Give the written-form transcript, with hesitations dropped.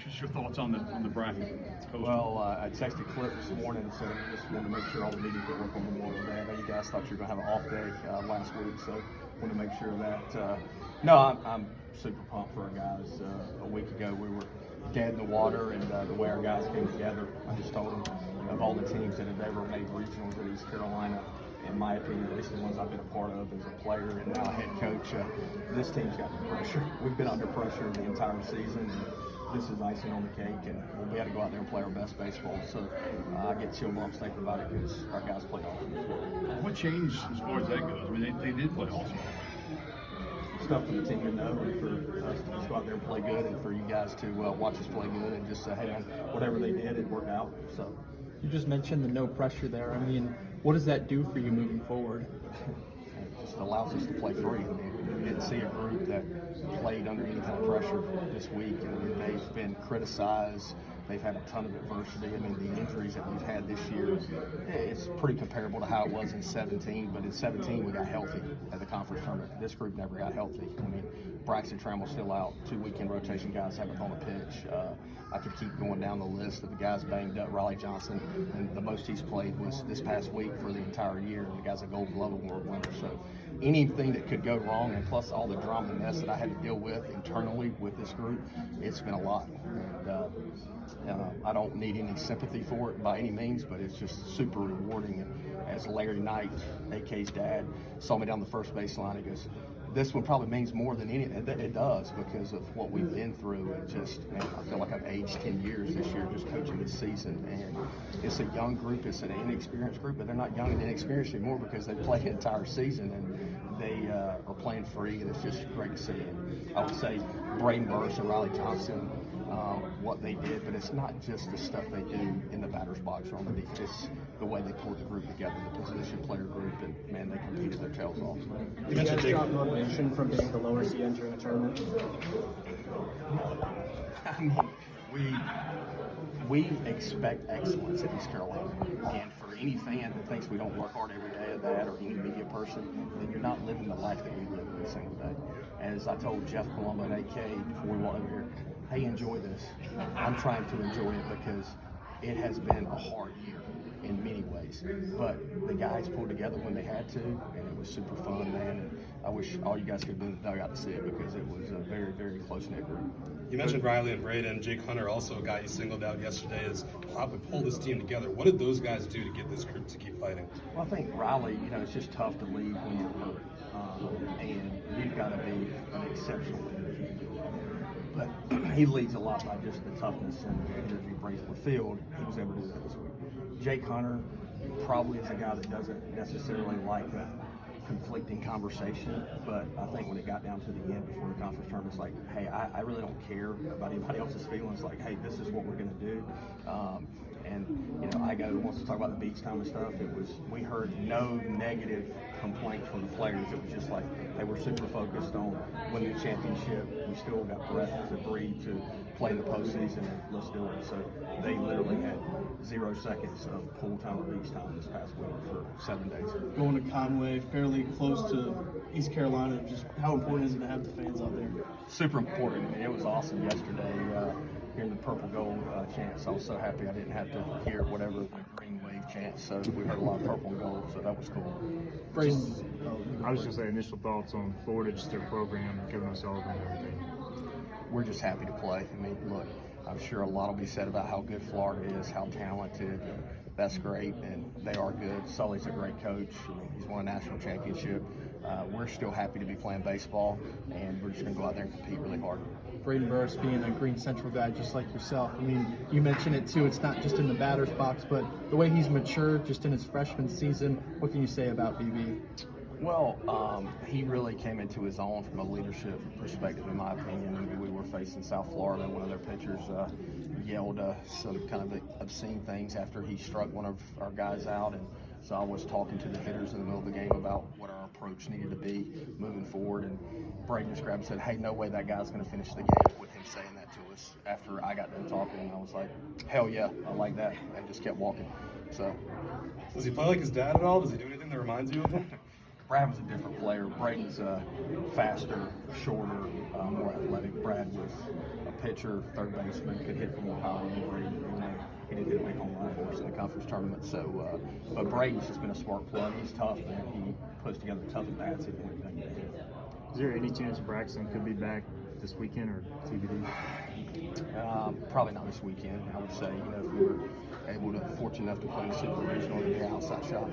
just your thoughts on the bracket. Well, I texted Clip this morning and said I just wanted to make sure all the media could work on Memorial Day. I know you guys thought you were going to have an off day last week, so wanted to make sure of that. No, I'm super pumped for our guys. A week ago, we were dead in the water, and the way our guys came together, I just told them, of all the teams that have ever made regionals at East Carolina, in my opinion, at least the ones I've been a part of as a player and now a head coach, this team's got the pressure. We've been under pressure the entire season, and this is icing on the cake, and we got to go out there and play our best baseball. So I get chill bumps thinking about it because our guys played awesome as well. What changed as far as that goes? I mean, they did play awesome. Stuff for the team to know, and for us to just go out there and play good, and for you guys to watch us play good and just say, hey man, whatever they did, it worked out. So you just mentioned the no pressure there. I mean, what does that do for you moving forward? It just allows us to play free. I mean, we didn't see a group that played under any kind of pressure this week. I mean, they've been criticized. They've had a ton of adversity. I mean, the injuries that we've had this year, it's pretty comparable to how it was in 17. But in 17, we got healthy at the conference tournament. This group never got healthy. I mean, Braxton Trammell's still out. 2 weekend rotation guys haven't on the pitch. I could keep going down the list of the guys banged up. Riley Johnson, and the most he's played was this past week for the entire year. And the guy's a Gold Glove Award winner. So anything that could go wrong, and plus all the drama and mess that I had to deal with internally with this group, it's been a lot. And I don't need any sympathy for it by any means, but it's just super rewarding. And as Larry Knight, AK's dad, saw me down the first baseline, he goes, this one probably means more than any. It does, because of what we've been through. And just, man, I feel like I've aged 10 years this year just coaching this season. And it's a young group, it's an inexperienced group, but they're not young and inexperienced anymore because they played an entire season, and they are playing free, and it's just great to see. And I would say Braden Burris and Riley Johnson, what they did, but it's not just the stuff they do in the batter's box or on the defense. It's the way they pulled the group together, the position player group, and man, they competed their tails off. Did you guys got motivation from being the lower seed entering a tournament? I mean, we expect excellence at East Carolina, and for any fan that thinks we don't work hard every day at that, or any media person, then you're not living the life that we live every single day. As I told Jeff Colombo and AK before we walked over here, hey, enjoy this. I'm trying to enjoy it because it has been a hard year in many ways. But the guys pulled together when they had to, and it was super fun, man. And I wish all you guys could have been in the dugout to see it, because it was a very, very close-knit group. You mentioned Riley and Braden. Jake Hunter, also a guy you singled out yesterday, is probably pulled this team together. What did those guys do to get this group to keep fighting? Well, I think Riley, it's just tough to lead when you're hurt. And you've got to be an exceptional leader. But he leads a lot by just the toughness and the energy he brings to the field. He was able to do that this week. Jake Hunter probably is a guy that doesn't necessarily like a conflicting conversation, but I think when it got down to the end before the conference tournament, it's like, hey, I really don't care about anybody else's feelings. Like, hey, this is what we're going to do. And I wants to talk about the beach time and stuff. We heard no negative complaints from the players. It was just like, hey, we're super focused on winning the championship. We still got breath to breathe to play in the postseason, and let's do it. So they literally had 0 seconds of pool time or beach time this past week for 7 days. Going to Conway, fairly close to East Carolina, just how important is it to have the fans out there? Super important. I mean, it was awesome yesterday. Hearing the purple gold chants, I was so happy I didn't have to hear whatever the green wave chants. So we heard a lot of purple and gold, so that was cool. I was just saying, initial thoughts on Florida, just their program, Kevin O'Sullivan and everything. We're just happy to play. I mean, look, I'm sure a lot will be said about how good Florida is, how talented. That's great, and they are good. Sully's a great coach. I mean, he's won a national championship. We're still happy to be playing baseball, and we're just going to go out there and compete really hard. Braden Burris being a Green Central guy just like yourself. I mean, you mentioned it too, it's not just in the batter's box, but the way he's matured just in his freshman season, what can you say about BB? Well, he really came into his own from a leadership perspective, in my opinion. I mean, we were facing South Florida, and one of their pitchers yelled some kind of obscene things after he struck one of our guys out. And so I was talking to the hitters in the middle of the game about what our approach needed to be moving forward. And Braden just grabbed and said, hey, no way that guy's going to finish the game, with him saying that to us after I got done talking. And I was like, hell yeah, I like that, and just kept walking. So, does he play like his dad at all? Does he do anything that reminds you of him? Brad was a different player. Braden's faster, shorter, more athletic. Brad was a pitcher, third baseman, could hit from more power than Braden. He didn't hit a big home run for us in the conference tournament. So, but Braden's just been a smart plug. He's tough, man. He puts together tough at bats. Is there any chance Braxton could be back this weekend or TBD? Probably not this weekend. I would say, if we were fortunate enough to play the Super Regional, it'd be an outside shot.